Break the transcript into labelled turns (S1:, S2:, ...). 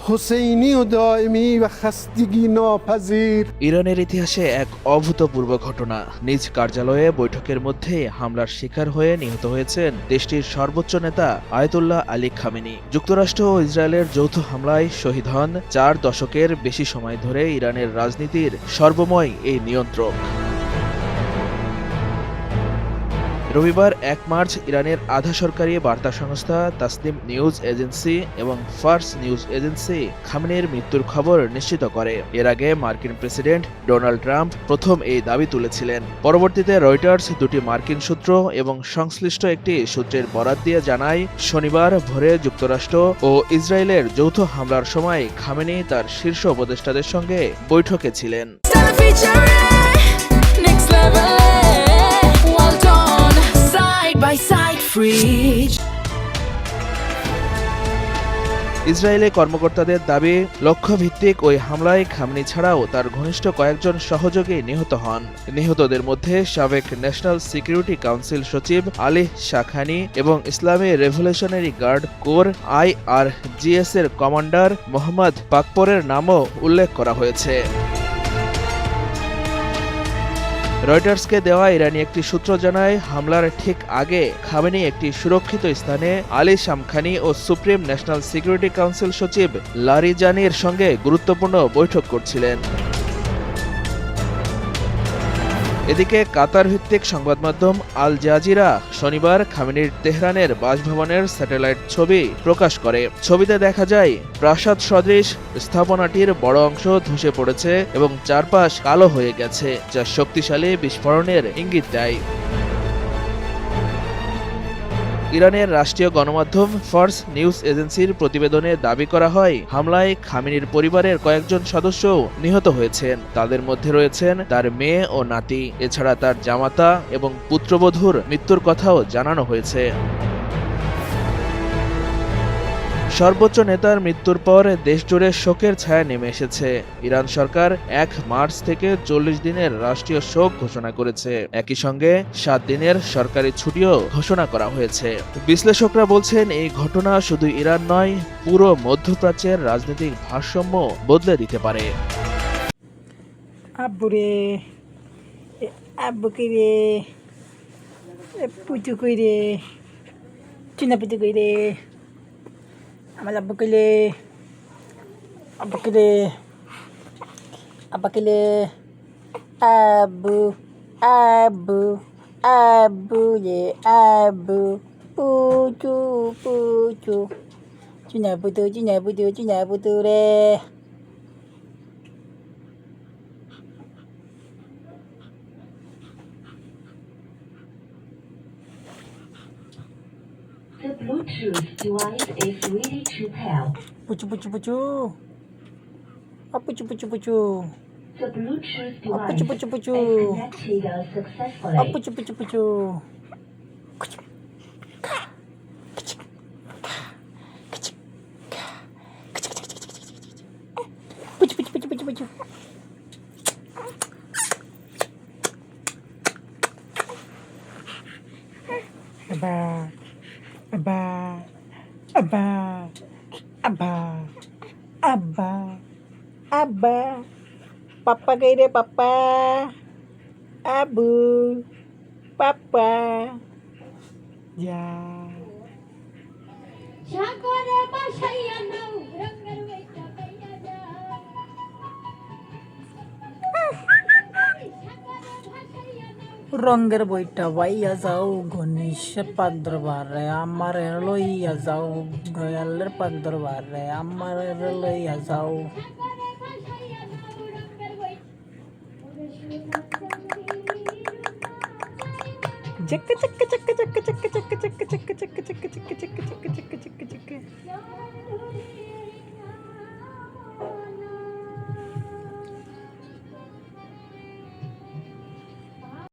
S1: حسینی و دائمی و خستگی ناپذیر।
S2: ইরানের ইতিহাসে এক অভূতপূর্ব ঘটনা। নিজ কার্যালয়ে বৈঠকের মধ্যে হামলার শিকার হয়ে নিহত হয়েছেন দেশটির সর্বোচ্চ নেতা আয়াতুল্লাহ আলী খামেনি। যুক্তরাষ্ট্র ও ইসরায়েলের যৌথ হামলায় শহীদ হন 4 দশকের বেশি সময় ধরে ইরানের রাজনীতির সর্বময় এই নিয়ন্ত্রক। রবিবার 1 মার্চ ইরানের আধা সরকারি বার্তা সংস্থা তাসনিম নিউজ এজেন্সি এবং ফার্স নিউজ এজেন্সি খামেনির মৃত্যুর খবর নিশ্চিত করে। এর আগে মার্কিন প্রেসিডেন্ট ডোনাল্ড ট্রাম্প প্রথম এই দাবি তুলেছিলেন। পরবর্তীতে রয়টার্স দুটি মার্কিন সূত্র এবং সংশ্লিষ্ট একটি সূত্রের বরাত দিয়ে জানায়, শনিবার ভোরে যুক্তরাষ্ট্র ও ইসরায়েলের যৌথ হামলার সময় খামেনি তার শীর্ষ উপদেষ্টাদের সঙ্গে বৈঠকে ছিলেন। ইসরায়েলি কর্মকর্তাদের দাবি, লক্ষ্যভিত্তিক ওই হামলায় খামেনি ছাড়াও তার ঘনিষ্ঠ কয়েকজন সহযোগী নিহত হন। নিহতদের মধ্যে সাবেক ন্যাশনাল সিকিউরিটি কাউন্সিল সচিব আলী শাখানি এবং ইসলামী রেভলিউশনারি গার্ড কোর IRGS এর কমান্ডার মোহাম্মদ পাকপরের নামও উল্লেখ করা হয়েছে। রয়টার্সকে দেওয়া ইরানি একটি সূত্র জানায়, হামলার ঠিক আগে খামেনি একটি সুরক্ষিত স্থানে আলী শামখানি ও সুপ্রিম ন্যাশনাল সিকিউরিটি কাউন্সিল সচিব লারিজানির সঙ্গে গুরুত্বপূর্ণ বৈঠক করছিলেন। এদিকে কাতার ভিত্তিক সংবাদ মাধ্যম আল জাজিরা শনিবার খামেনির তেহরানের বাসভবনের স্যাটেলাইট ছবি প্রকাশ করে। ছবিতে দেখা যায় প্রাসাদ সদৃশ স্থাপনাটির বড় অংশ ধসে পড়েছে এবং চারপাশ কালো হয়ে গেছে, যা শক্তিশালী বিস্ফোরণের ইঙ্গিত দেয়। ইরানের রাষ্ট্রীয় গণমাধ্যম ফার্স নিউজ এজেন্সির প্রতিবেদনে দাবি করা হয়, হামলায় খামেনির পরিবারের কয়েকজন সদস্যও নিহত হয়েছেন। তাদের মধ্যে রয়েছেন তার মেয়ে ও নাতি। এছাড়া তার জামাতা এবং পুত্রবধূর মৃত্যুর কথাও জানানো হয়েছে। সর্বোচ্চ নেতার মৃত্যুর পর দেশজুড়ে শোকের ছায়া নেমে এসেছে। ইরান সরকার 1 মার্চ থেকে 40 দিনের রাষ্ট্রীয় শোক ঘোষণা করেছে। একই সঙ্গে 7 দিনের সরকারি ছুটিও ঘোষণা করা হয়েছে। বিশ্লেষকরা বলছেন, এই ঘটনা শুধু ইরান নয়, পুরো মধ্যপ্রাচ্যের রাজনৈতিক ভারসাম্য বদলে দিতে পারে।
S3: আব্বুরে, আব্বু কইরে, পুচু কইরে, চিনা পুচু কইরে, আমার আব্বু কইলে, আব্বু কইলে, আব্বা কইলে, আব্বু, আব্বু, আব্বু রে আব্বু, পুচু, পুচু, চিনা পুতু, চিনা পুতু, চিনা পুতু রে।
S4: The Bluetooth device is ready to pair.
S3: Pucu, pucu, pucu. Pucu, pucu, pucu.
S4: The Bluetooth
S3: pucu,
S4: device
S3: pucu, pucu.
S4: is connected successfully.
S3: Pucu, pucu, pucu. Pucu, pucu, pucu, pucu, pucu. Abba, abba, abba, abba, abba, abba. Papa kayre papa. Abu, papa. Ya.
S5: সাগরে ভাসাইয়া নাও রঙের বইটা পাইয়া যাও
S3: রঙের বইটা বাইয়া যাও, গণেশের পাক দরবারে আমার লইয়া যাও, দয়ালের পাক দরবারে আমার লইয়া যাও। Cek cek cek cek cek cek cek cek cek cek cek cek cek cek